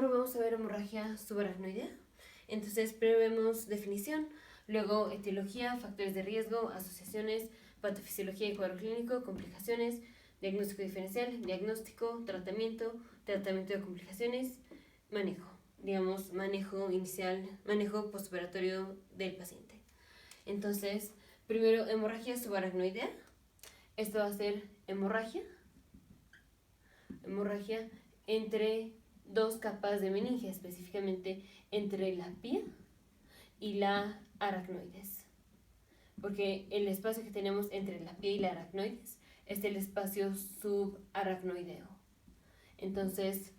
Ahora vamos a ver hemorragia subaracnoidea. Entonces, primero vemos definición, luego etiología, factores de riesgo, asociaciones, patofisiología y cuadro clínico, complicaciones, diagnóstico diferencial, diagnóstico, tratamiento de complicaciones, manejo. Digamos, manejo inicial, manejo postoperatorio del paciente. Entonces, primero hemorragia subaracnoidea. Esto va a ser hemorragia entre dos capas de meninge, específicamente entre la pía y la aracnoides. Porque el espacio que tenemos entre la pía y la aracnoides es el espacio subaracnoideo. Entonces,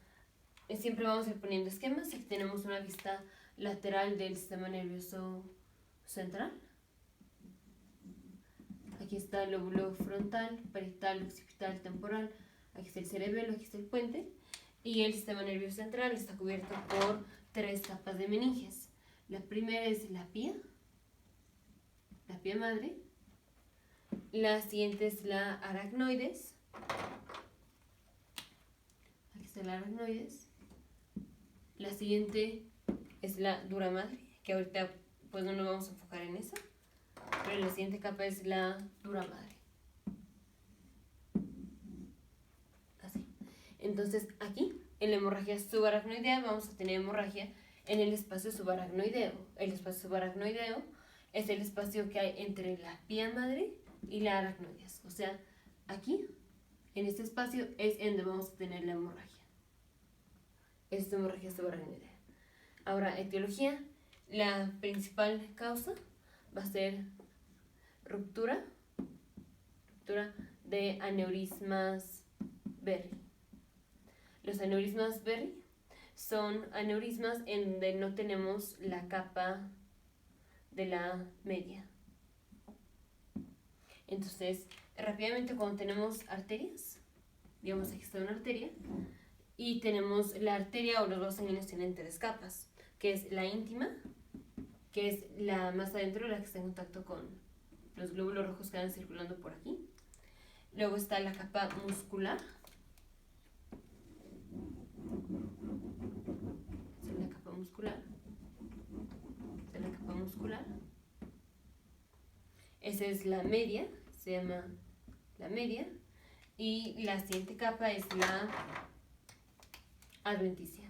siempre vamos a ir poniendo esquemas. Aquí tenemos una vista lateral del sistema nervioso central. Aquí está el lóbulo frontal, parietal, occipital, temporal. Aquí está el cerebelo, aquí está el puente. Y el sistema nervioso central está cubierto por tres capas de meninges. La primera es la pía madre. La siguiente es la aracnoides. Aquí está la aracnoides. La siguiente es la dura madre, que ahorita pues no nos vamos a enfocar en esa. Pero la siguiente capa es la dura madre. Así. Entonces aquí, en la hemorragia subaracnoidea, vamos a tener hemorragia en el espacio subaracnoideo. El espacio subaracnoideo es el espacio que hay entre la pía madre y la aracnoides. O sea, aquí, en este espacio, es en donde vamos a tener la hemorragia. Es hemorragia subaracnoidea. Ahora, etiología. La principal causa va a ser ruptura de aneurismas Berry. Los aneurismas Berry son aneurismas en donde no tenemos la capa de la media. Entonces, rápidamente cuando tenemos arterias, digamos aquí está una arteria, y tenemos la arteria o los vasos sanguíneos tienen tres capas, que es la íntima, que es la más adentro, la que está en contacto con los glóbulos rojos que van circulando por aquí. Luego está la capa muscular. Esa es la capa muscular. Esa es la capa muscular. Esa es la media, se llama la media. Y la siguiente capa es la adventicia,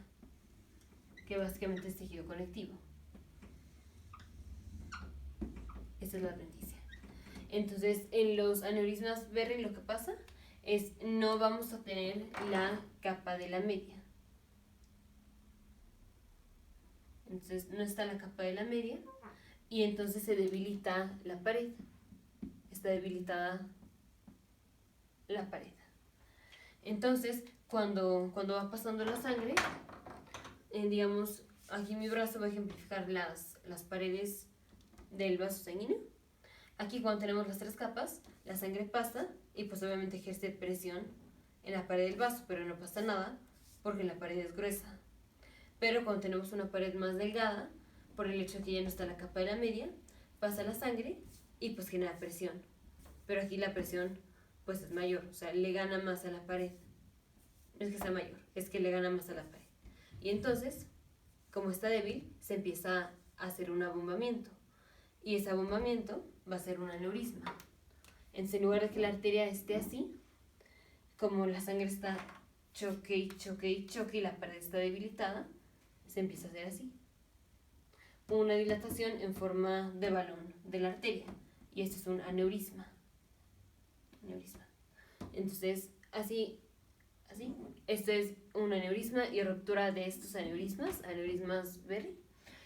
que básicamente es tejido conectivo. Esa es la adventicia. Entonces, en los aneurismas Berry lo que pasa es no vamos a tener la capa de la media. Entonces, no está la capa de la media y entonces se debilita la pared. Está debilitada la pared. Entonces, cuando va pasando la sangre, digamos, aquí mi brazo va a ejemplificar las paredes del vaso sanguíneo. Aquí cuando tenemos las tres capas, la sangre pasa y pues obviamente ejerce presión en la pared del vaso, pero no pasa nada porque la pared es gruesa. Pero cuando tenemos una pared más delgada, por el hecho de que ya no está la capa de la media, pasa la sangre y pues genera presión. Pero aquí la presión pues es mayor, o sea, le gana más a la pared. No es que sea mayor, es que le gana más a la pared. Y entonces, como está débil, se empieza a hacer un abombamiento. Y ese abombamiento va a ser un aneurisma. Entonces, en lugar de que la arteria esté así, como la sangre está choque y choque y choque y la pared está debilitada, se empieza a hacer así. Una dilatación en forma de balón de la arteria. Y esto es un aneurisma. Entonces, así, esto es un aneurisma y ruptura de estos aneurismas Berry,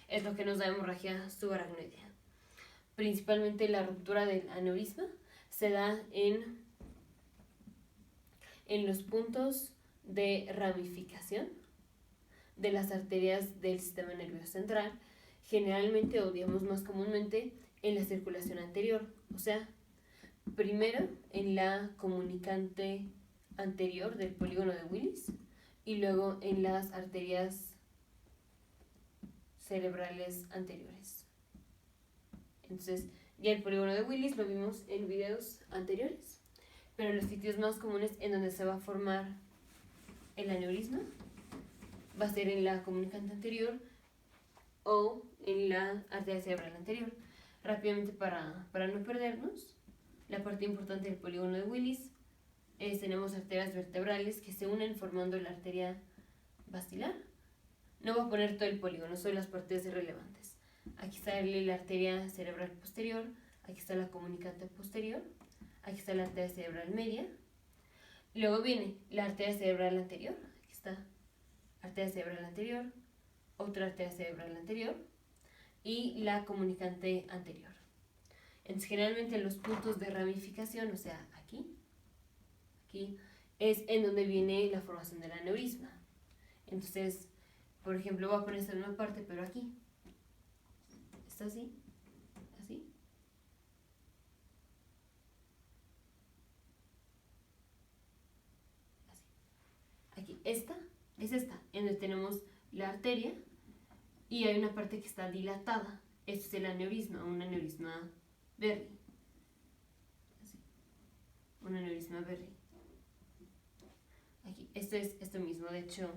es lo que nos da hemorragia subaracnoidea. Principalmente la ruptura del aneurisma se da en los puntos de ramificación de las arterias del sistema nervioso central, generalmente o digamos más comúnmente en la circulación anterior, o sea, primero en la comunicante anterior del polígono de Willis y luego en las arterias cerebrales anteriores. Entonces, ya el polígono de Willis lo vimos en videos anteriores, pero los sitios más comunes en donde se va a formar el aneurisma va a ser en la comunicante anterior o en la arteria cerebral anterior. Rápidamente para no perdernos, la parte importante del polígono de Willis es tenemos arterias vertebrales que se unen formando la arteria basilar. No voy a poner todo el polígono, solo las partes relevantes. Aquí está la arteria cerebral posterior, aquí está la comunicante posterior, aquí está la arteria cerebral media. Luego viene la arteria cerebral anterior, aquí está arteria cerebral anterior, otra arteria cerebral anterior y la comunicante anterior. Entonces, generalmente los puntos de ramificación, o sea, aquí, es en donde viene la formación del aneurisma. Entonces, por ejemplo, voy a poner esta misma parte, pero aquí. Está así, así. Así. Aquí, esta, en donde tenemos la arteria y hay una parte que está dilatada. Esto es el aneurisma, un aneurisma Berry. Así. Un aneurisma Berry. Aquí, esto es esto mismo, de hecho,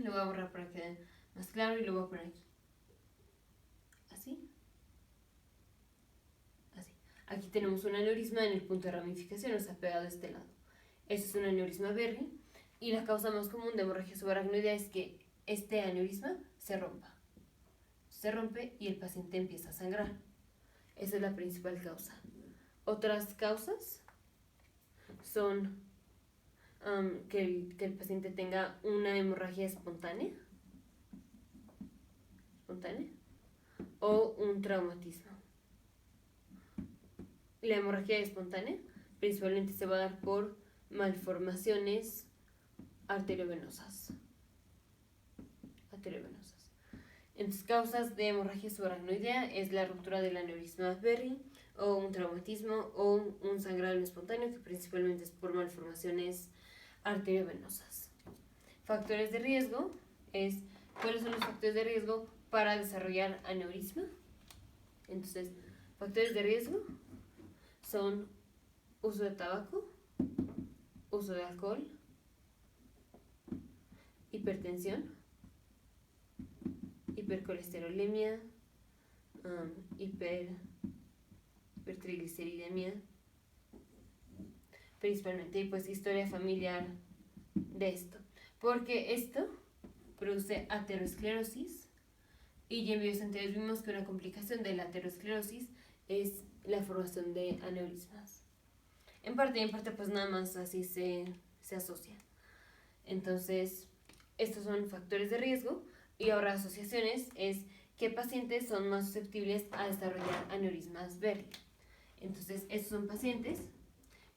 lo voy a borrar para que quede más claro y lo voy a poner aquí. Así. Así. Aquí tenemos un aneurisma en el punto de ramificación, o sea, pegado a este lado. Este es un aneurisma Berry y la causa más común de hemorragia subaracnoidea es que este aneurisma se rompa. Se rompe y el paciente empieza a sangrar. Esa es la principal causa. Otras causas son que el paciente tenga una hemorragia espontánea o un traumatismo. La hemorragia espontánea principalmente se va a dar por malformaciones arteriovenosas. Entonces, causas de hemorragia subaracnoidea es la ruptura del aneurisma Berry o un traumatismo o un sangrado espontáneo, que principalmente es por malformaciones arteriovenosas. Factores de riesgo es cuáles son los factores de riesgo para desarrollar aneurisma. Entonces, factores de riesgo son uso de tabaco, uso de alcohol, hipertensión, hipercolesterolemia, hipertrigliceridemia, principalmente, y pues historia familiar de esto, porque esto produce aterosclerosis y ya en videos anteriores vimos que una complicación de la aterosclerosis es la formación de aneurismas. En parte pues nada más así se asocia. Entonces, estos son factores de riesgo. Y ahora asociaciones es qué pacientes son más susceptibles a desarrollar aneurismas Berry. Entonces, estos son pacientes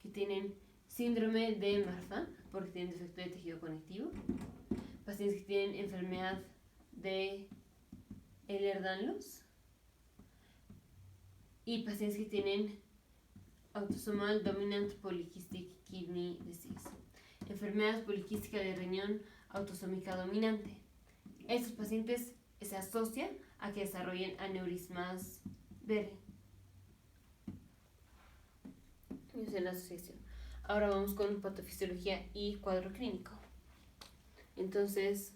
que tienen síndrome de Marfan, porque tienen defecto de tejido conectivo, pacientes que tienen enfermedad de Ehlers-Danlos y pacientes que tienen autosomal dominant polycystic kidney disease, enfermedad poliquística de riñón autosómica dominante. Estos pacientes se asocian a que desarrollen aneurismas Berry. Esa es la asociación. Ahora vamos con patofisiología y cuadro clínico. Entonces,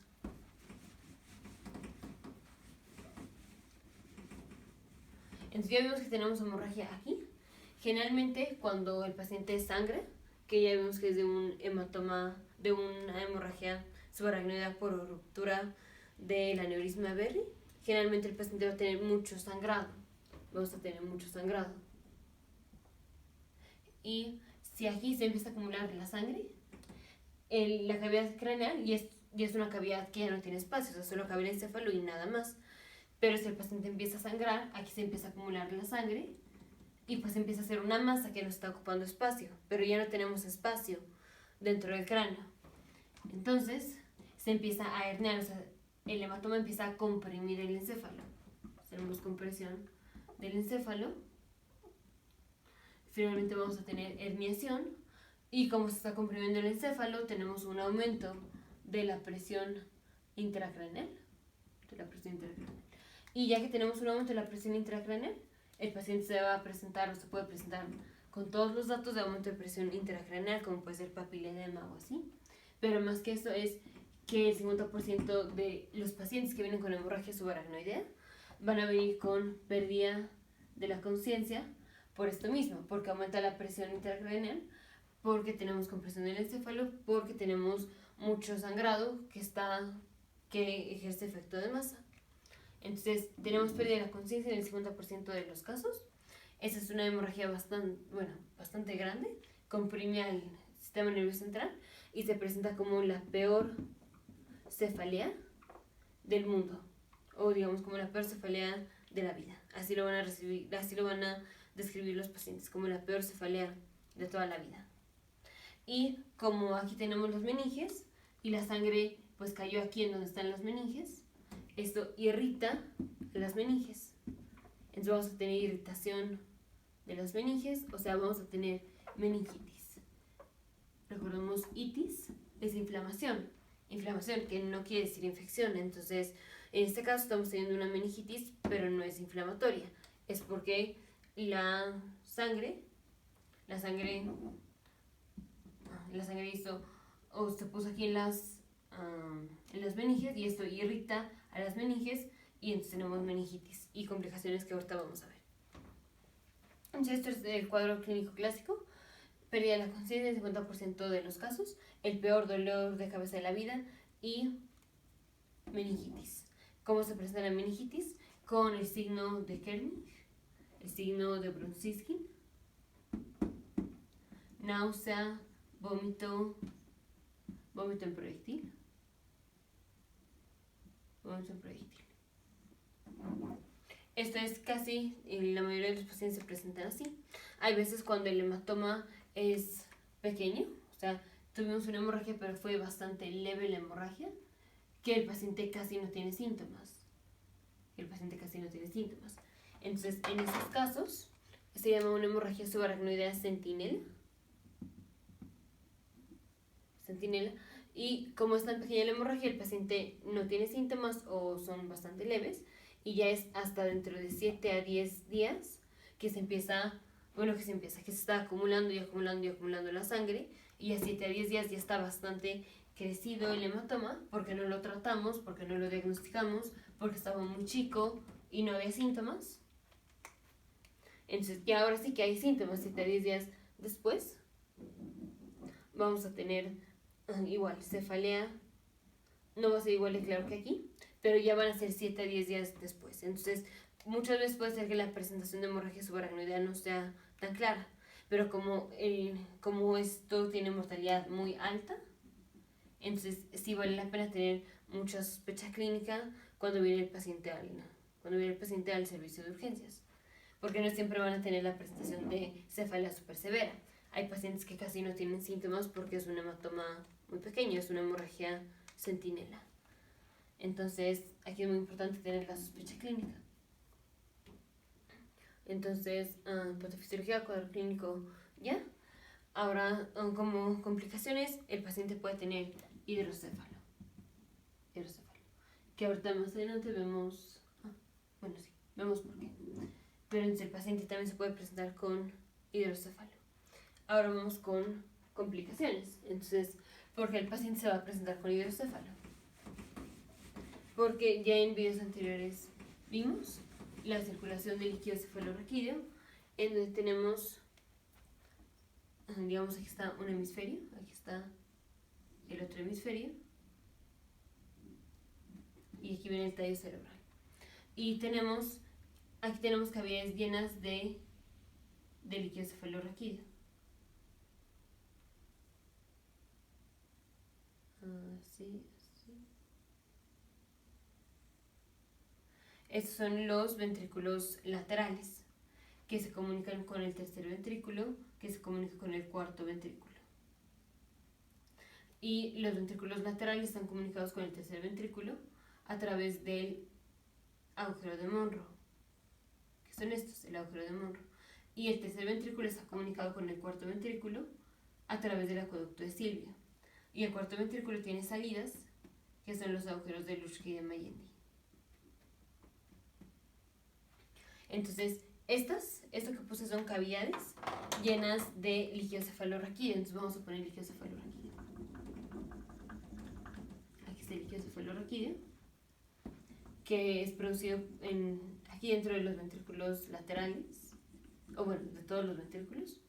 ya vimos que tenemos hemorragia aquí. Generalmente cuando el paciente sangra, que ya vimos que es de un hematoma, de una hemorragia subaracnoidea por ruptura del aneurisma Berry, generalmente el paciente va a tener mucho sangrado. Vamos a tener mucho sangrado. Y si aquí se empieza a acumular la sangre, la cavidad craneal ya es una cavidad que ya no tiene espacio, o sea, solo cabe el encéfalo y nada más. Pero si el paciente empieza a sangrar, aquí se empieza a acumular la sangre y pues empieza a hacer una masa que nos está ocupando espacio, pero ya no tenemos espacio dentro del cráneo. Entonces se empieza a herniar, o sea, el hematoma empieza a comprimir el encéfalo. Tenemos compresión del encéfalo. Finalmente vamos a tener herniación y como se está comprimiendo el encéfalo, tenemos un aumento de la presión intracraneal. Y ya que tenemos un aumento de la presión intracraneal, el paciente se va a presentar o se puede presentar con todos los datos de aumento de presión intracraneal, como puede ser papiledema o así. Pero más que eso es que el 50% de los pacientes que vienen con hemorragia subaracnoidea van a venir con pérdida de la conciencia por esto mismo, porque aumenta la presión intracraneal, porque tenemos compresión del encéfalo, porque tenemos mucho sangrado que ejerce efecto de masa. Entonces, tenemos pérdida de la conciencia en el 50% de los casos. Esa es una hemorragia bastante grande, comprime al sistema nervioso central y se presenta como la peor cefalea del mundo, o digamos como la peor cefalea de la vida. Así lo van a describir los pacientes, como la peor cefalea de toda la vida. Y como aquí tenemos los meninges y la sangre pues cayó aquí en donde están las meninges, esto irrita las meninges. Entonces vamos a tener irritación de las meninges, o sea, vamos a tener meningitis. Recordemos, itis es inflamación. Inflamación, que no quiere decir infección. Entonces, en este caso estamos teniendo una meningitis, pero no es inflamatoria. Es porque la sangre hizo, o se puso aquí en las meninges, y esto irrita a las meninges, y entonces tenemos meningitis y complicaciones que ahorita vamos a ver. Entonces, esto es el cuadro clínico clásico: pérdida de la conciencia en el 50% de los casos, el peor dolor de cabeza de la vida y meningitis. ¿Cómo se presenta la meningitis? Con el signo de Kernig, el signo de Brunziski, náusea, vómito en proyectil. Esto es casi, la mayoría de los pacientes se presentan así. Hay veces cuando el hematoma es pequeño, o sea, tuvimos una hemorragia pero fue bastante leve la hemorragia, que el paciente casi no tiene síntomas. Entonces, en esos casos, se llama una hemorragia subaracnoidea centinela. Y como es tan pequeña la hemorragia, el paciente no tiene síntomas o son bastante leves, y ya es hasta dentro de 7 a 10 días que se está acumulando la sangre, y a 7 a 10 días ya está bastante crecido el hematoma, porque no lo tratamos, porque no lo diagnosticamos, porque estaba muy chico y no había síntomas. Entonces, ya ahora sí que hay síntomas, 7 a 10 días después, vamos a tener igual cefalea. No va a ser igual de claro que aquí, pero ya van a ser 7 a 10 días después. Entonces, muchas veces puede ser que la presentación de hemorragia subaracnoidea no sea tan clara, pero como esto tiene mortalidad muy alta, entonces sí vale la pena tener mucha sospecha clínica cuando viene el paciente al servicio de urgencias, porque no siempre van a tener la presentación de cefalea súper severa. Hay pacientes que casi no tienen síntomas porque es un hematoma muy pequeño, es una hemorragia centinela. Entonces, aquí es muy importante tener la sospecha clínica. Entonces, patofisiología, cuadro clínico, ¿ya? Ahora, como complicaciones, el paciente puede tener hidrocéfalo, que ahorita más adelante vemos por qué. Pero entonces el paciente también se puede presentar con hidrocéfalo. Ahora vamos con complicaciones. Entonces, ¿por qué el paciente se va a presentar con hidrocéfalo? Porque ya en videos anteriores vimos la circulación del líquido cefalorraquídeo, en donde tenemos, digamos, aquí está un hemisferio, aquí está el otro hemisferio, y aquí viene el tallo cerebral. Y aquí tenemos cavidades llenas de líquido cefalorraquídeo. Así. Estos son los ventrículos laterales, que se comunican con el tercer ventrículo, que se comunica con el cuarto ventrículo. Y los ventrículos laterales están comunicados con el tercer ventrículo a través del agujero de Monro, que son estos, el agujero de Monro. Y el tercer ventrículo está comunicado con el cuarto ventrículo a través del acueducto de Silvia. Y el cuarto ventrículo tiene salidas, que son los agujeros de Lutschke y de Mayendi. Entonces, Esto que puse son cavidades llenas de líquido cefalorraquídeo. Entonces vamos a poner líquido cefalorraquídeo. Aquí está el líquido cefalorraquídeo, que es producido aquí dentro de los ventrículos laterales, o bueno, de todos los ventrículos.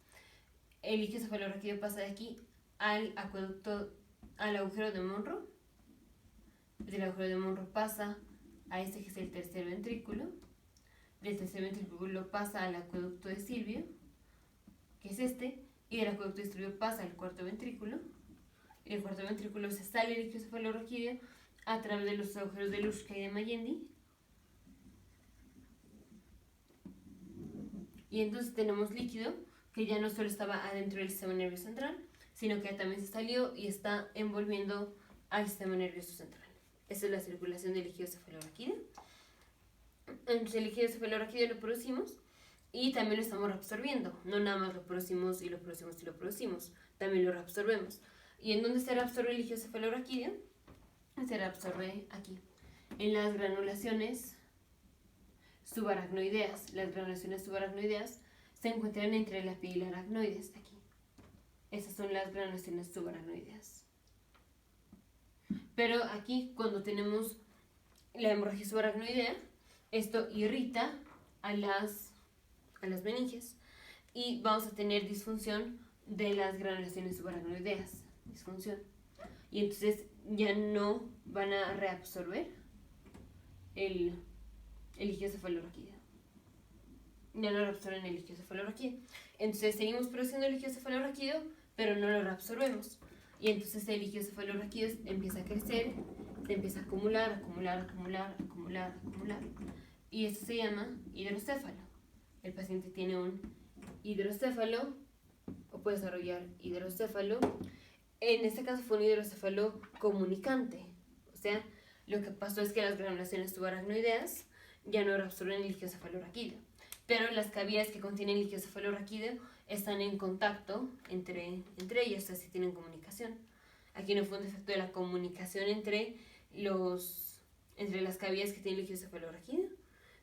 El líquido cefalorraquídeo pasa de aquí al acueducto, al agujero de Monro. Del agujero de Monro pasa a este que es el tercer ventrículo. Del tercer ventrículo pasa al acueducto de Silvio, que es este, y del acueducto de Silvio pasa al cuarto ventrículo. Y del cuarto ventrículo se sale el líquido cefalorraquídeo a través de los agujeros de Luschka y de Magendie. Y entonces tenemos líquido que ya no solo estaba adentro del sistema nervioso central, sino que también se salió y está envolviendo al sistema nervioso central. Esa es la circulación del líquido cefalorraquídeo. Entonces el líquido cefalorraquídeo lo producimos y también lo estamos reabsorbiendo. No nada más lo producimos y lo producimos y lo producimos, también lo reabsorbemos. ¿Y en dónde se reabsorbe el líquido cefalorraquídeo? Se reabsorbe aquí, en las granulaciones subaracnoideas. Las granulaciones subaracnoideas se encuentran entre la piel y la aracnoides, aquí. Esas son las granulaciones subaracnoideas. Pero aquí, cuando tenemos la hemorragia subaracnoidea, esto irrita a las meninges y vamos a tener disfunción de las granulaciones subaracnoideas. Disfunción. Y entonces ya no van a reabsorber el líquido cefalorraquídeo. Ya no reabsorben el líquido cefalorraquídeo. Entonces seguimos produciendo el líquido cefalorraquídeo, pero no lo reabsorbemos. Y entonces el líquido cefalorraquídeo empieza a crecer, se empieza a acumular. Y eso se llama hidrocéfalo. El paciente tiene un hidrocéfalo o puede desarrollar hidrocéfalo. En este caso fue un hidrocéfalo comunicante. O sea, lo que pasó es que las granulaciones subaracnoideas ya no reabsorben el líquido cefalorraquídeo. Pero las cavidades que contienen líquido cefalorraquídeo están en contacto entre ellas, o sea, sí tienen comunicación. Aquí no fue un defecto de la comunicación entre las cavidades que tienen líquido cefalorraquídeo,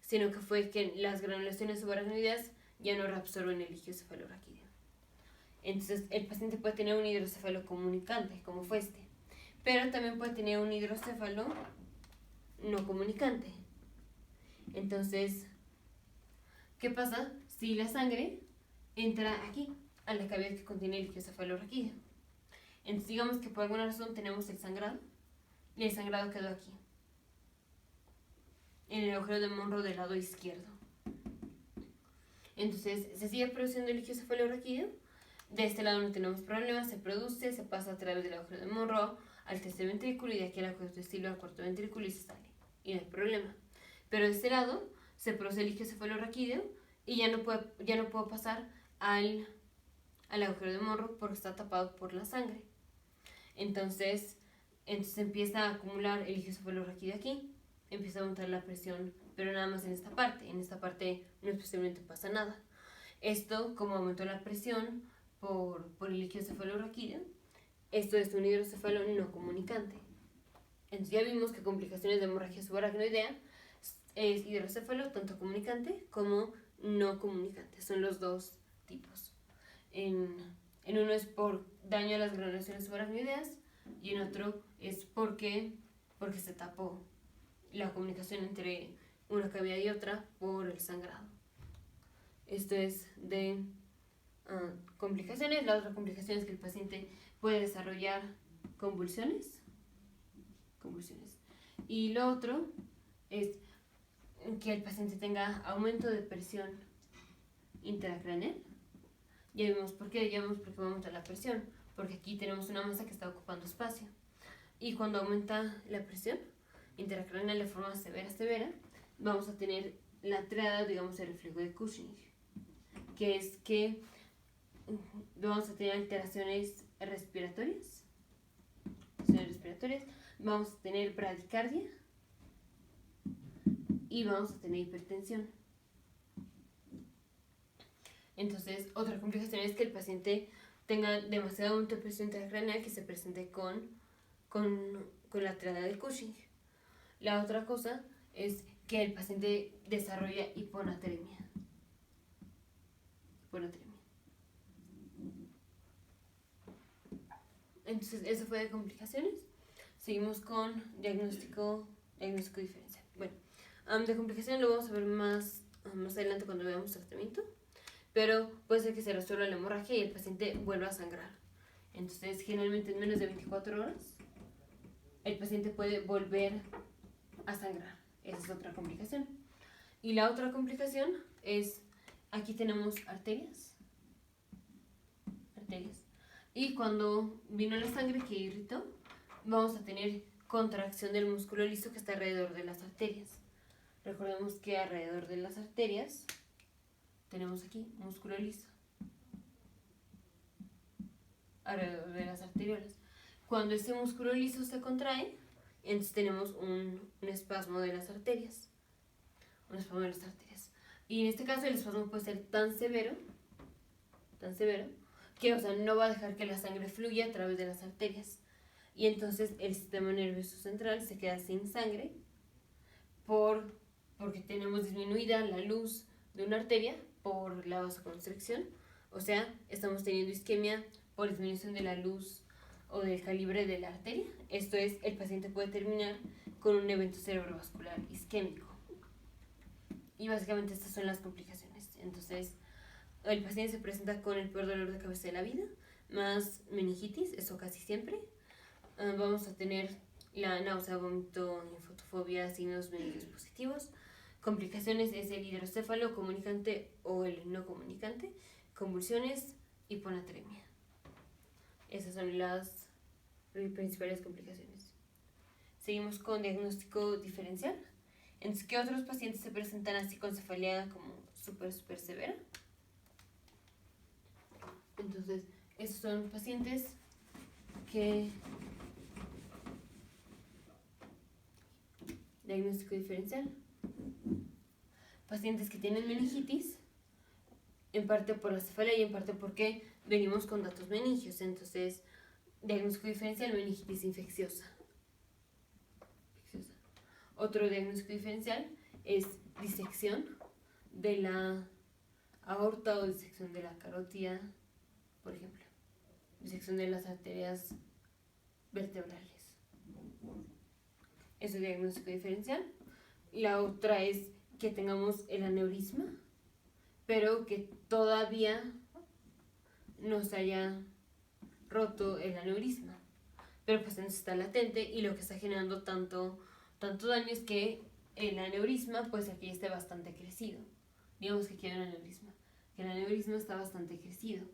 sino que fue que las granulaciones subaracnoideas ya no reabsorben el líquido cefalorraquídeo. Entonces, el paciente puede tener un hidrocéfalo comunicante, como fue este, pero también puede tener un hidrocéfalo no comunicante. Entonces, ¿qué pasa si la sangre entra aquí, a la cavidad que contiene el líquido cefalorraquídeo? Entonces, digamos que por alguna razón tenemos el sangrado, y el sangrado quedó aquí, en el agujero de Monro del lado izquierdo. Entonces, se sigue produciendo el líquido cefalorraquídeo. De este lado no tenemos problemas, se produce, se pasa a través del agujero de Monro al tercer ventrículo y de aquí al agujero de Stilo al cuarto ventrículo y se sale. Y no hay problema. Pero de este lado se produce el líquido cefalorraquídeo y ya no puedo pasar al agujero de Monro porque está tapado por la sangre. Entonces empieza a acumular el líquido cefalorraquídeo aquí, empieza a aumentar la presión, pero nada más en esta parte. En esta parte no especialmente pasa nada. Esto, como aumentó la presión por el líquido cefalorraquídeo, esto es un hidrocéfalo no comunicante. Entonces ya vimos que complicaciones de hemorragia subaracnoidea es hidrocéfalo tanto comunicante como no comunicante. Son los dos tipos. En uno es por daño a las granulaciones subaracnoideas y en otro es porque se tapó la comunicación entre una cavidad y otra por el sangrado. Esto es de complicaciones. La otra complicación es que el paciente puede desarrollar convulsiones. Y lo otro es que el paciente tenga aumento de presión intracraneal. Ya vimos por qué va a aumentar la presión, porque aquí tenemos una masa que está ocupando espacio. Y cuando aumenta la presión intracraneal de forma severa, vamos a tener la triada, digamos, el reflejo de Cushing, que es que vamos a tener alteraciones respiratorias, vamos a tener bradicardia y vamos a tener hipertensión. Entonces, otra complicación es que el paciente tenga demasiado aumento de presión intracraneal que se presente con la triada de Cushing. La otra cosa es que el paciente desarrolla hiponatremia. hiponatremia. Entonces, eso fue de complicaciones. Seguimos con diagnóstico diferencial. Bueno, de complicaciones lo vamos a ver más adelante cuando veamos tratamiento, pero puede ser que se resuelva la hemorragia y el paciente vuelva a sangrar. Entonces, generalmente en menos de 24 horas, el paciente puede volver a sangrar. Esa es otra complicación. Y la otra complicación es, aquí tenemos arterias. Y cuando vino la sangre que irritó, vamos a tener contracción del músculo liso que está alrededor de las arterias. Recordemos que alrededor de las arterias tenemos aquí músculo liso. Alrededor de las arteriolas. Cuando este músculo liso se contrae, entonces tenemos un espasmo de las arterias. Y en este caso el espasmo puede ser tan severo, que no va a dejar que la sangre fluya a través de las arterias. Y entonces el sistema nervioso central se queda sin sangre porque tenemos disminuida la luz de una arteria por la vasoconstricción. O sea, estamos teniendo isquemia por disminución de la luz o del calibre de la arteria. Esto es, el paciente puede terminar con un evento cerebrovascular isquémico. Y básicamente estas son las complicaciones. Entonces, el paciente se presenta con el peor dolor de cabeza de la vida, más meningitis, eso casi siempre. Vamos a tener la náusea, vómito, fotofobia, signos médicos positivos. Complicaciones es el hidrocéfalo comunicante o el no comunicante, convulsiones, hiponatremia. Esas son las principales complicaciones. Seguimos con diagnóstico diferencial. Entonces, ¿qué otros pacientes se presentan así con cefalea como súper severa? Entonces, estos son pacientes que... Diagnóstico diferencial. Pacientes que tienen meningitis, en parte por la cefalea y en parte porque venimos con datos meningios. Entonces, diagnóstico diferencial, meningitis infecciosa. Otro diagnóstico diferencial es disección de la aorta o disección de la carótida, por ejemplo. Disección de las arterias vertebrales. Eso es diagnóstico diferencial. La otra es que tengamos el aneurisma, pero que todavía no se haya roto el aneurisma. Pero pues entonces está latente y lo que está generando tanto daño es que el aneurisma, pues aquí está bastante crecido. Digamos que aquí hay un aneurisma. Que el aneurisma está bastante crecido.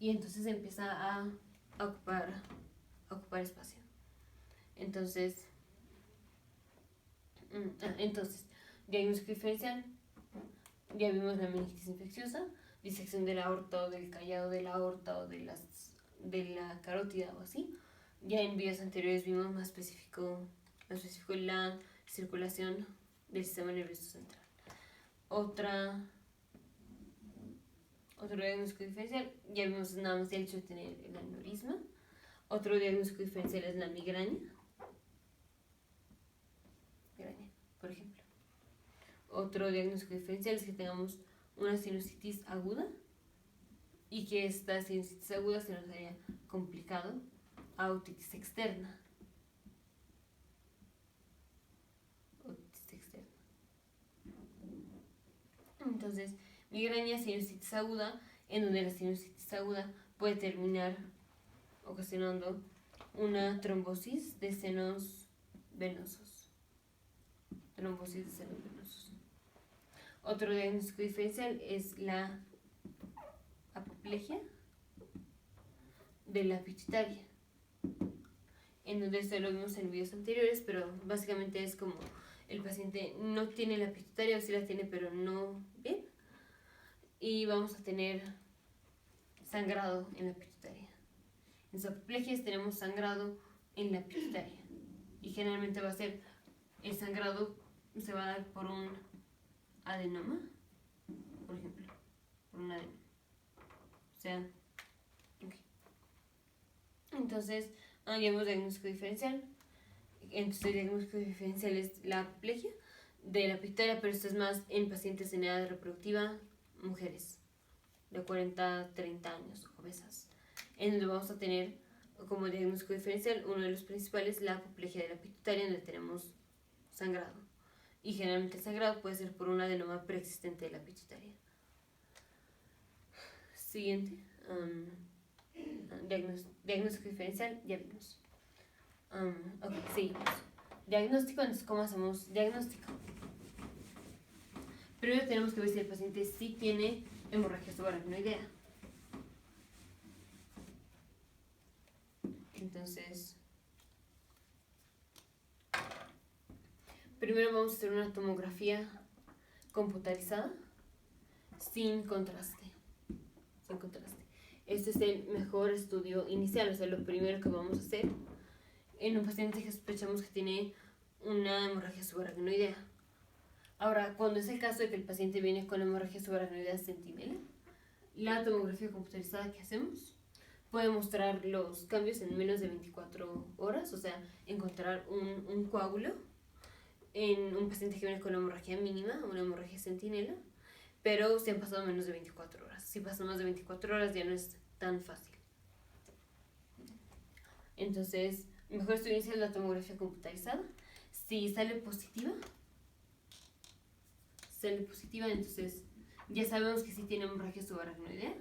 Y entonces empieza a ocupar espacio. Entonces, diagnóstico diferencial. Ya vimos la meningitis infecciosa, disección de la aorta o del callado de la aorta o de la carótida o así. Ya en videos anteriores vimos más específico la circulación del sistema nervioso central. Otro diagnóstico diferencial, ya vimos nada más el hecho de tener el aneurisma. Otro diagnóstico diferencial es la migraña, por ejemplo. Otro diagnóstico diferencial es que tengamos una sinusitis aguda y que esta sinusitis aguda se nos haya complicado a otitis externa. Entonces, migraña, sinusitis aguda, en donde la sinusitis aguda puede terminar ocasionando una trombosis de senos venosos. Otro diagnóstico diferencial es la apoplejía de la pituitaria, en donde esto lo vimos en videos anteriores, pero básicamente es como el paciente no tiene la pituitaria o sí la tiene pero no bien, y vamos a tener sangrado en la pituitaria. En las apoplegias tenemos sangrado en la pituitaria y generalmente va a ser el sangrado se va a dar por un adenoma, por ejemplo, por un adenoma. O sea, okay. Entonces, ya vemos diagnóstico diferencial. Entonces, el diagnóstico diferencial es la apoplegia de la pituitaria, pero esto es más en pacientes en edad reproductiva, mujeres. de 40 a 30 años, obesas, en donde vamos a tener como diagnóstico diferencial uno de los principales, la apoplejía de la pituitaria, donde tenemos sangrado. Y generalmente el sangrado puede ser por un adenoma preexistente de la pituitaria. Siguiente. Diagnóstico diferencial, ya vimos. Ok, seguimos. Diagnóstico, entonces, ¿cómo hacemos diagnóstico? Primero tenemos que ver si el paciente sí tiene hemorragia subaracnoidea. Entonces, primero vamos a hacer una tomografía computarizada sin contraste. Sin contraste. Este es el mejor estudio inicial, o sea, lo primero que vamos a hacer en un paciente que sospechamos que tiene una hemorragia subaracnoidea. Ahora, cuando es el caso de que el paciente viene con hemorragia subaracnoidea centinela, la tomografía computarizada que hacemos puede mostrar los cambios en menos de 24 horas, o sea, encontrar un coágulo en un paciente que viene con hemorragia mínima, una hemorragia centinela, pero si han pasado menos de 24 horas. Si pasan más de 24 horas ya no es tan fácil. Entonces, mejor estudio inicial es la tomografía computarizada. Si sale positiva, entonces ya sabemos que sí tiene hemorragia subaracnoidea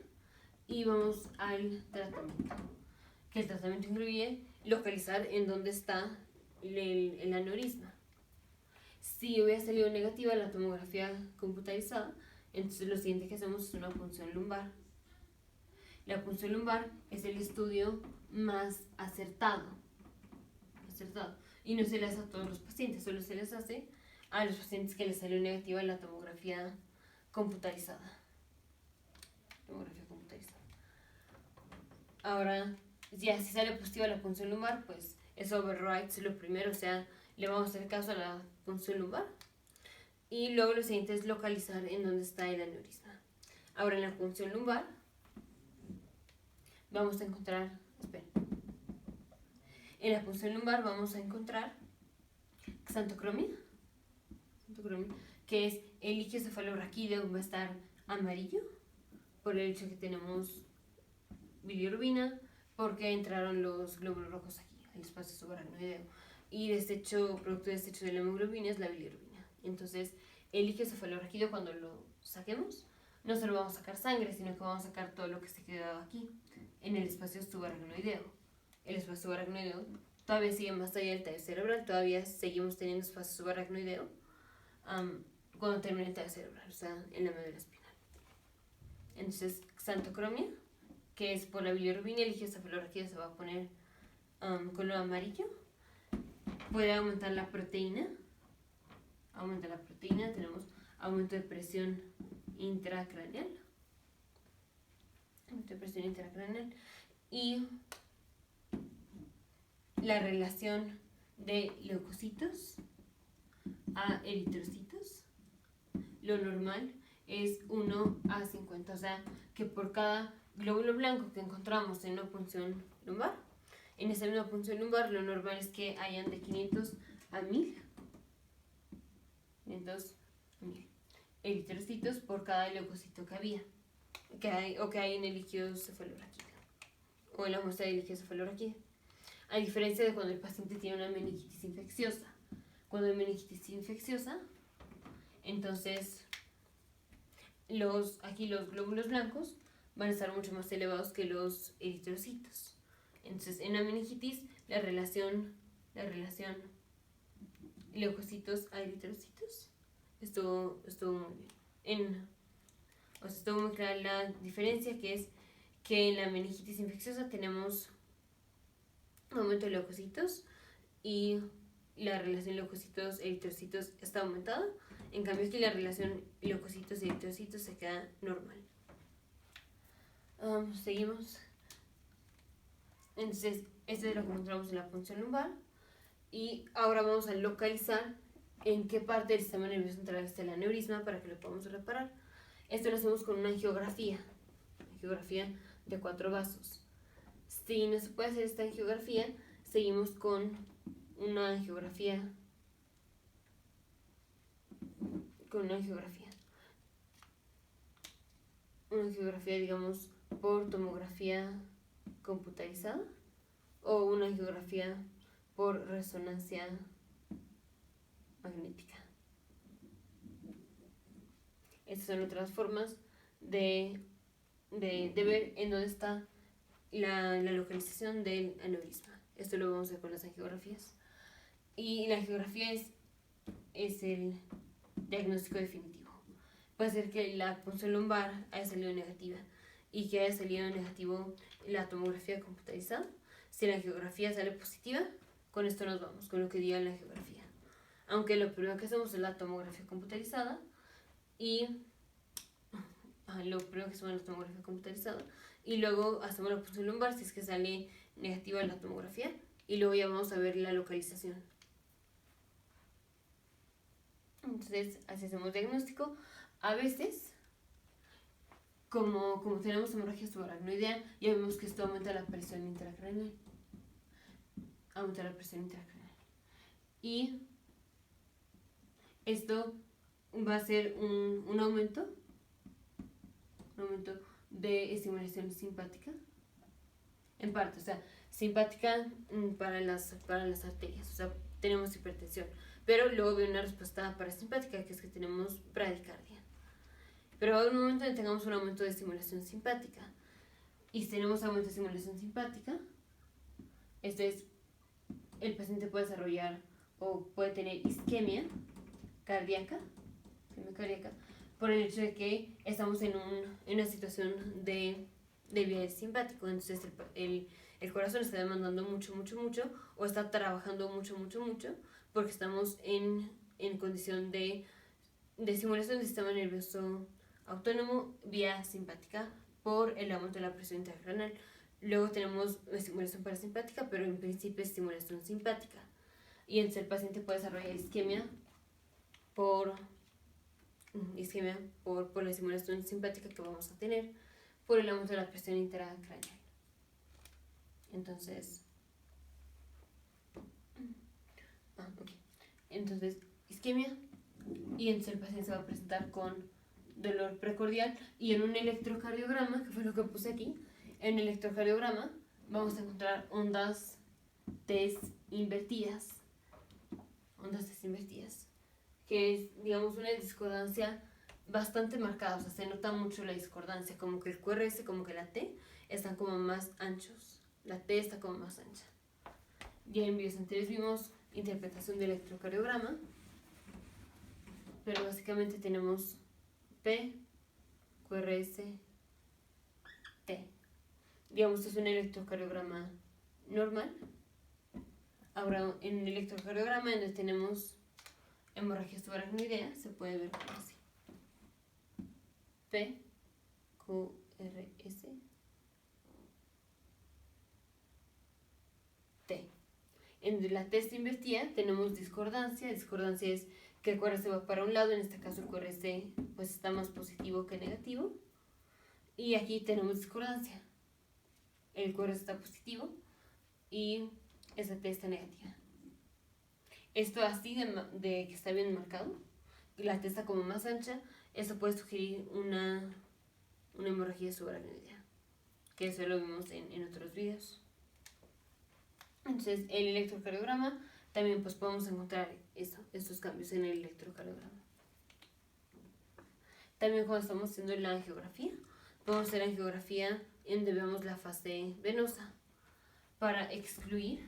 y vamos al tratamiento. Que el tratamiento incluye localizar en dónde está el aneurisma. Si hubiera salido negativa la tomografía computarizada, entonces lo siguiente que hacemos es una punción lumbar. La punción lumbar es el estudio más acertado. Y no se le hace a todos los pacientes, solo se les hace a los pacientes que les salió negativa la tomografía computarizada. Ahora, ya si sale positiva la punción lumbar, pues eso overrides lo primero, o sea, le vamos a hacer caso a la punción lumbar. Y luego lo siguiente es localizar en dónde está el aneurisma. Ahora en la punción lumbar vamos a encontrar, en la punción lumbar vamos a encontrar xantocromia, que es el líquido cefalorraquídeo, va a estar amarillo por el hecho que tenemos bilirrubina, porque entraron los glóbulos rojos aquí, al espacio subaracnoideo. Y producto de desecho de la hemoglobina es la bilirrubina. Entonces, el líquido cefalorraquídeo, cuando lo saquemos, no solo vamos a sacar sangre, sino que vamos a sacar todo lo que se quedó aquí, en el espacio subaracnoideo. El espacio subaracnoideo todavía sigue más allá del tallo cerebral, todavía seguimos teniendo espacio subaracnoideo cuando termine el tallo cerebral, o sea, en la médula espinal. Entonces, xantocromia, que es por la bilirrubina, el líquido cefalorraquídeo se va a poner color amarillo. Puede aumentar la proteína. Tenemos aumento de presión intracraneal. Y la relación de leucocitos a eritrocitos, lo normal es 1 a 50, o sea, que por cada glóbulo blanco que encontramos en una punción lumbar, en esa misma punción lumbar lo normal es que hayan de 500 a 1000 eritrocitos por cada leucocito que había, que hay en el líquido cefalorraquídeo o en la muestra de líquido cefalorraquídeo. A diferencia de cuando el paciente tiene una meningitis infecciosa. Cuando hay meningitis infecciosa, entonces aquí los glóbulos blancos van a estar mucho más elevados que los eritrocitos. Entonces, en la meningitis, la relación leucocitos a eritrocitos estuvo muy bien. Estuvo muy clara la diferencia, que es que en la meningitis infecciosa tenemos aumento de leucocitos y la relación leucocitos-eritrocitos está aumentada. En cambio, aquí la relación leucocitos-eritrocitos se queda normal. Seguimos. Entonces, esto es lo que encontramos en la punción lumbar. Y ahora vamos a localizar en qué parte del sistema nervioso central está el aneurisma para que lo podamos reparar. Esto lo hacemos con una angiografía de 4 vasos. Si no se puede hacer esta angiografía, seguimos con una angiografía una angiografía, digamos, por tomografía computarizada o una angiografía por resonancia magnética. Estas son otras formas de ver en dónde está la localización del aneurisma. Esto lo vamos a ver con las angiografías. Y la angiografía es el diagnóstico definitivo. Puede ser que la punción lumbar haya salido negativa y que haya salido negativo la tomografía computarizada. Si la angiografía sale positiva, con esto nos vamos, con lo que diga la angiografía. Aunque lo primero que hacemos es la tomografía computarizada y luego hacemos la punción lumbar si es que sale negativa la tomografía y luego ya vamos a ver la localización. Entonces así hacemos diagnóstico. A veces, como tenemos hemorragia subaracnoidea, ya vemos que esto aumenta la presión intracraneal. Y esto va a ser un aumento de estimulación simpática, en parte, o sea, simpática para las arterias, o sea, tenemos hipertensión, pero luego viene una respuesta parasimpática, que es que tenemos bradicardia. Pero va a haber un momento en que tengamos un aumento de estimulación simpática, y si tenemos aumento de estimulación simpática, el paciente puede desarrollar o puede tener isquemia cardíaca, por el hecho de que estamos en una situación de vía simpático. Entonces el corazón está demandando mucho, o está trabajando mucho, porque estamos en condición de estimulación del sistema nervioso autónomo vía simpática por el aumento de la presión intracraneal. Luego tenemos estimulación parasimpática, pero en principio estimulación simpática. Y entonces el paciente puede desarrollar isquemia por la estimulación simpática que vamos a tener por el aumento de la presión intracraneal. Entonces, isquemia, y entonces el paciente se va a presentar con dolor precordial, y en un electrocardiograma, que fue lo que puse aquí, en el electrocardiograma vamos a encontrar ondas test invertidas, que es, digamos, una discordancia bastante marcada, o sea, se nota mucho la discordancia, como que el QRS, como que la T están como más anchos, la T está como más ancha. Ya en videos anteriores vimos interpretación del electrocardiograma, pero básicamente tenemos P, QRS, T. Digamos, esto es un electrocardiograma normal. Ahora, en el electrocardiograma, donde tenemos hemorragia subaracnoidea, se puede ver como así: P, QRS, T. En la test invertida tenemos discordancia. Discordancia es que el QRS va para un lado, en este caso el QRS pues está más positivo que negativo. Y aquí tenemos discordancia. El QRS está positivo y esa T está negativa. Esto así de que está bien marcado, la T está como más ancha, eso puede sugerir una hemorragia subaracnoidea, que eso lo vimos en otros videos. Entonces, el electrocardiograma también pues podemos encontrar estos cambios en el electrocardiograma. También cuando estamos haciendo la angiografía, podemos hacer angiografía en donde vemos la fase venosa para excluir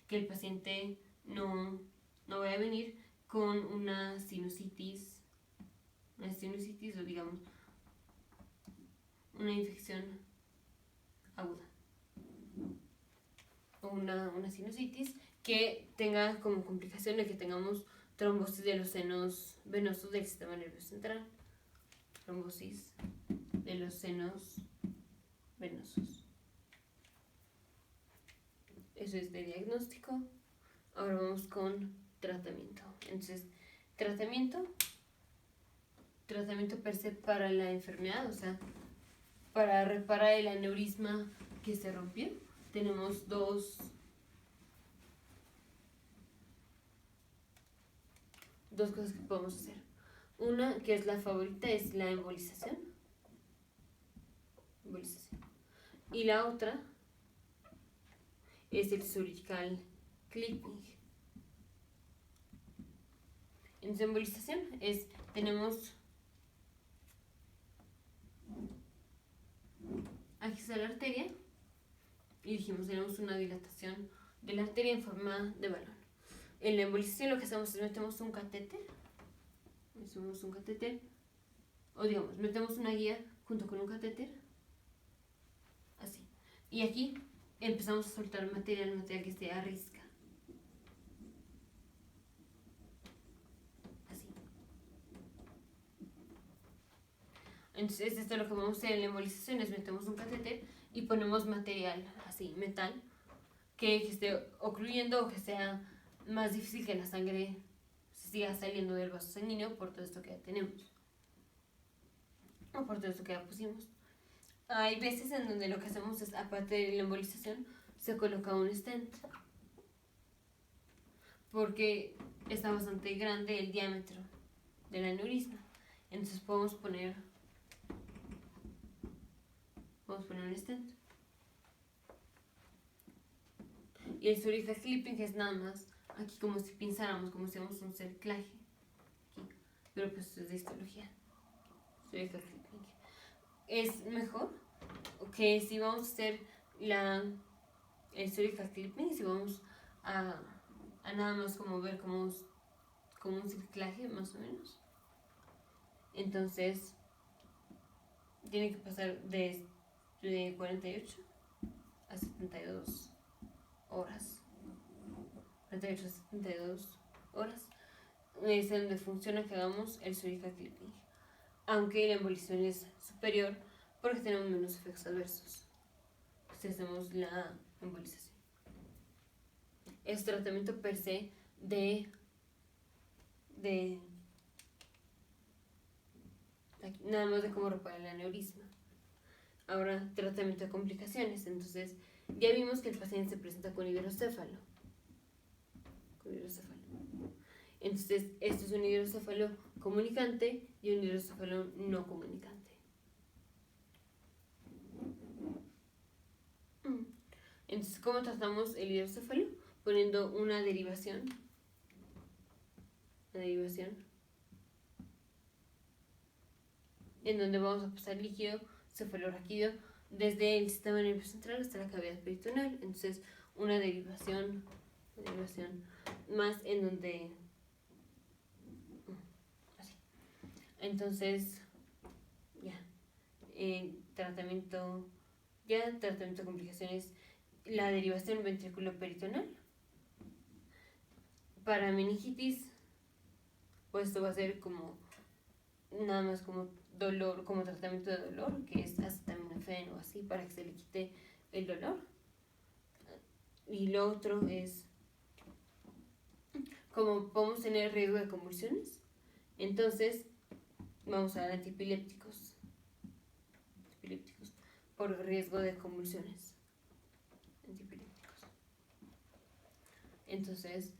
que el paciente no vaya a venir con una sinusitis o digamos una infección aguda o una sinusitis que tenga como complicación de que tengamos trombosis de los senos venosos del sistema nervioso central. Trombosis de los senos venosos. Eso es de diagnóstico. Ahora vamos con tratamiento. Entonces, tratamiento per se para la enfermedad, o sea, para reparar el aneurisma que se rompió, tenemos dos cosas que podemos hacer. Una que es la favorita es la embolización. Y la otra es el surgical clipping. En su embolización tenemos aquí está la arteria y dijimos tenemos una dilatación de la arteria en forma de balón. En la embolización lo que hacemos es metemos un catéter, o digamos, metemos una guía junto con un catéter, así. Y aquí empezamos a soltar material que esté a risca. Así. Entonces esto es lo que vamos a hacer en la embolización, es metemos un catéter y ponemos material, así, metal, que esté ocluyendo o que sea más difícil que la sangre siga saliendo del vaso sanguíneo por todo esto que ya tenemos. O por todo esto que ya pusimos. Hay veces en donde lo que hacemos es, aparte de la embolización, se coloca un stent. Porque está bastante grande el diámetro del aneurisma. Entonces podemos poner un stent. Y el surgical clipping es nada más aquí como si pinzáramos, como si hiciéramos un cerclaje. Aquí. Pero pues es de histología. Surgical clipping. Es mejor que si vamos a hacer el surgical clipping, si vamos a nada más como ver como un cerclaje más o menos. Entonces tiene que pasar de 48 a 72 horas. 48 a 72 horas es donde funciona que hagamos el surgical clipping. Aunque la embolización es superior porque tenemos menos efectos adversos si hacemos la embolización. Es tratamiento per se de nada más de cómo reparar el aneurisma. Ahora, tratamiento de complicaciones. Entonces, ya vimos que el paciente se presenta con hidrocéfalo. Entonces, esto es un hidrocéfalo comunicante y un hidrocéfalo no comunicante. Entonces, ¿cómo tratamos el hidrocéfalo? Poniendo una derivación. En donde vamos a pasar líquido cefalorraquídeo desde el sistema nervioso central hasta la cavidad peritoneal. Entonces, una derivación más en donde así. Entonces, tratamiento de complicaciones, la derivación ventrículo-peritoneal. Para meningitis, pues esto va a ser como nada más como dolor, como tratamiento de dolor, que es acetaminofén o así, para que se le quite el dolor. Y lo otro es, como podemos tener riesgo de convulsiones, entonces vamos a dar antiepilépticos por riesgo de convulsiones. Entonces,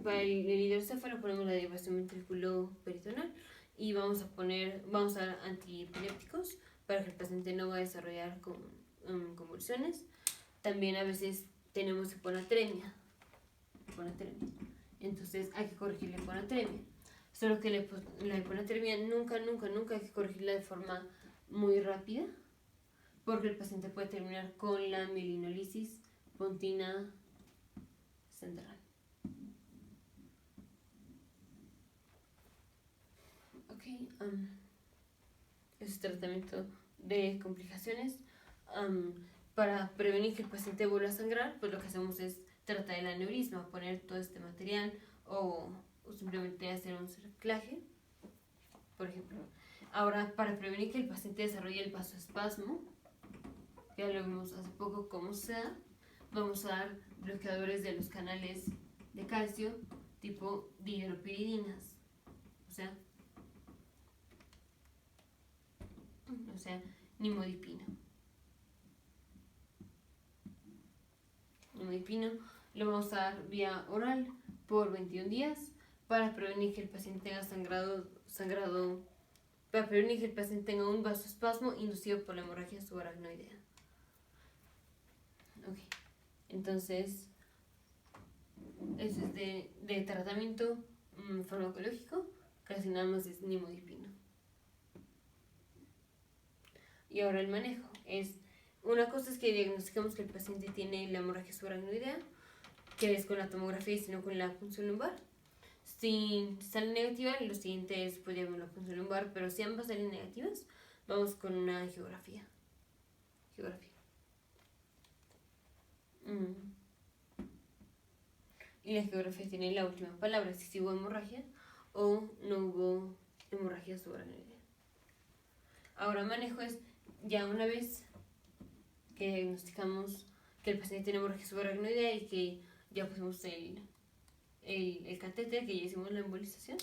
para el hidrocéfalo ponemos la derivación ventrículo-peritoneal y vamos a dar antiepilépticos para que el paciente no va a desarrollar convulsiones. También a veces tenemos hiponatremia. Entonces hay que corregir la hiponatremia. Solo que la hiponatremia nunca hay que corregirla de forma muy rápida, porque el paciente puede terminar con la mielinolisis pontina central. Ese tratamiento de complicaciones. Para prevenir que el paciente vuelva a sangrar, pues lo que hacemos es tratar el aneurisma, poner todo este material o simplemente hacer un cerclaje, por ejemplo. Ahora, para prevenir que el paciente desarrolle el vasoespasmo, que ya lo vimos hace poco cómo se da, vamos a dar bloqueadores de los canales de calcio tipo dihidropiridinas, o sea nimodipino. Lo vamos a dar vía oral por 21 días para prevenir que el paciente tenga para prevenir que el paciente tenga un vasoespasmo inducido por la hemorragia subaracnoidea. Ok, entonces eso es de tratamiento farmacológico, casi nada más es nimodipino. Y ahora el manejo es, una cosa es que diagnosticamos que el paciente tiene la hemorragia subaracnoidea, que es con la tomografía y sino con la punción lumbar. Si sale negativa, lo siguiente es pues llevar la punción lumbar, pero si ambas salen negativas, vamos con una geografía. Y la geografía tiene la última palabra, si hubo hemorragia o no hubo hemorragia subaracnoidea. Ahora manejo es, ya una vez que diagnosticamos que el paciente tiene hemorragia subaracnoidea y que ya pusimos el catéter, que ya hicimos la embolización.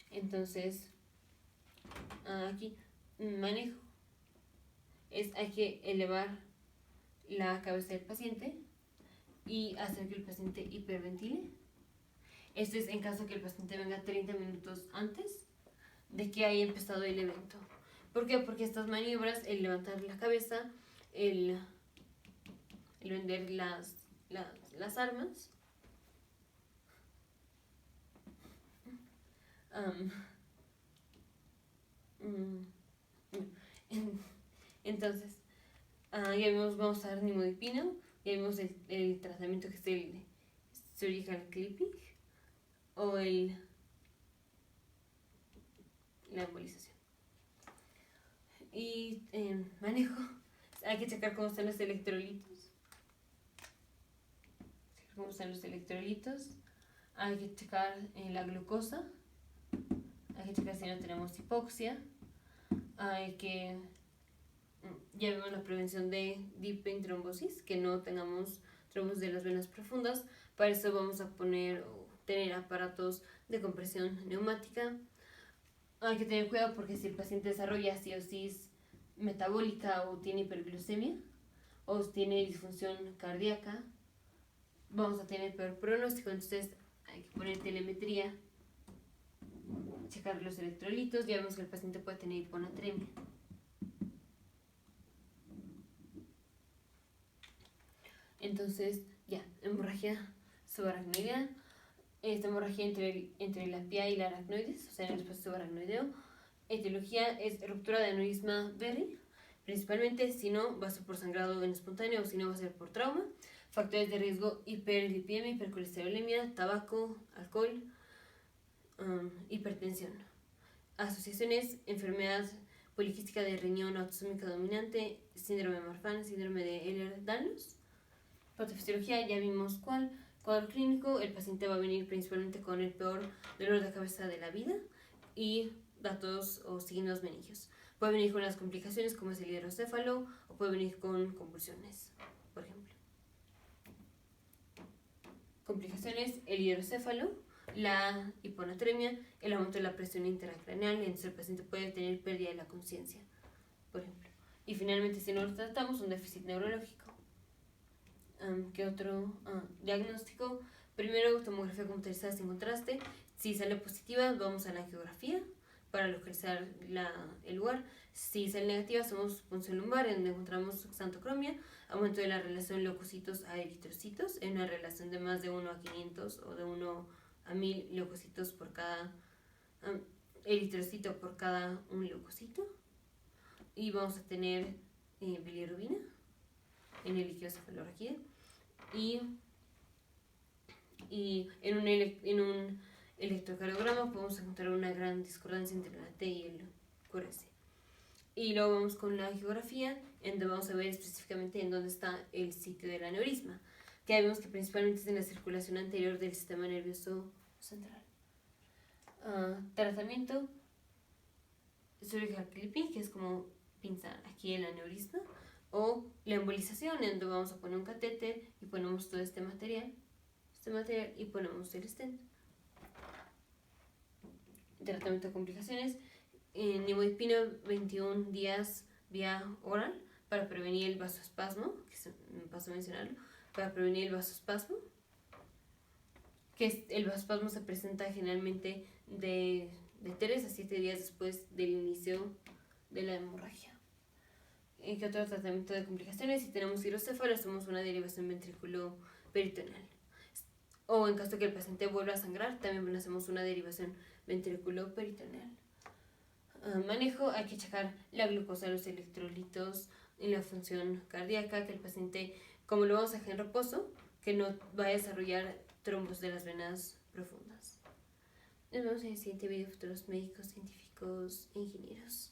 Entonces, aquí manejo es, hay que elevar la cabeza del paciente y hacer que el paciente hiperventile. Esto es en caso que el paciente venga 30 minutos antes de que haya empezado el evento. ¿Por qué? Porque estas maniobras, el levantar la cabeza, el vender las armas, entonces, ya vimos, vamos a dar nimodipino, ya vimos el tratamiento que es el surgical clipping o la embolización. Y manejo, hay que checar cómo están los electrolitos. Hay que checar la glucosa, hay que checar si no tenemos hipoxia, hay que ya vemos la prevención de dipventrombosis, que no tengamos trombos de las venas profundas. Para eso vamos a tener aparatos de compresión neumática. Hay que tener cuidado porque si el paciente desarrolla cirrosis metabólica o tiene hiperglucemia o tiene disfunción cardíaca, vamos a tener peor pronóstico. Entonces hay que poner telemetría, checar los electrolitos. Ya vemos que el paciente puede tener hiponatremia. Entonces, ya, hemorragia subaracnoidea. Esta hemorragia entre la pía y la aracnoides, o sea, en el espacio subaracnoideo. Etiología es ruptura de aneurisma Berry, principalmente, si no, va a ser por sangrado espontáneo o si no, va a ser por trauma. Factores de riesgo: hiperlipidemia, hipercolesterolemia, tabaco, alcohol, hipertensión. Asociaciones: enfermedad poliquística de riñón autosómica dominante, síndrome de Marfan, síndrome de Ehlers-Danlos. Patofisiología, ya vimos cuál. Cuadro clínico: el paciente va a venir principalmente con el peor dolor de cabeza de la vida y datos o signos meningios. Puede venir con las complicaciones como es el hidrocéfalo o puede venir con convulsiones, por ejemplo. Complicaciones: el hidrocéfalo, la hiponatremia, el aumento de la presión intracraneal, entonces el paciente puede tener pérdida de la conciencia, por ejemplo. Y finalmente, si no lo tratamos, un déficit neurológico. ¿Qué otro diagnóstico? Primero, tomografía computarizada sin contraste. Si sale positiva, vamos a la angiografía para localizar el lugar. Si sale negativa, hacemos punción lumbar, en donde encontramos xantocromia, aumento de la relación leucocitos a eritrocitos, en una relación de más de 1 a 500 o de 1 a 1000 leucocitos por cada eritrocito por cada un leucocito. Y vamos a tener bilirrubina en el líquido cefalorraquídeo. Y en un electrocardiograma podemos encontrar una gran discordancia entre la T y el QRS. Y luego vamos con la angiografía, en donde vamos a ver específicamente en dónde está el sitio del aneurisma, que ya vemos que principalmente es en la circulación anterior del sistema nervioso central. Tratamiento: surgical clipping, que es como pinzar aquí el aneurisma, o la embolización, en donde vamos a poner un catéter y ponemos todo este material y ponemos el stent. Tratamiento de complicaciones: nimodipino 21 días vía oral para prevenir el vasoespasmo, que me pasó a mencionarlo, para prevenir el vasospasmo, que el vasospasmo se presenta generalmente de 3 a 7 días después del inicio de la hemorragia. ¿En qué otro tratamiento de complicaciones? Si tenemos hidrocéfalo, hacemos una derivación ventrículo-peritoneal. O en caso de que el paciente vuelva a sangrar, también hacemos una derivación ventrículo-peritoneal. Manejo, hay que checar la glucosa, los electrolitos y la función cardíaca, que el paciente, como lo vamos a dejar en reposo, que no vaya a desarrollar trombos de las venas profundas. Nos vemos en el siguiente video, futuros médicos, científicos e ingenieros.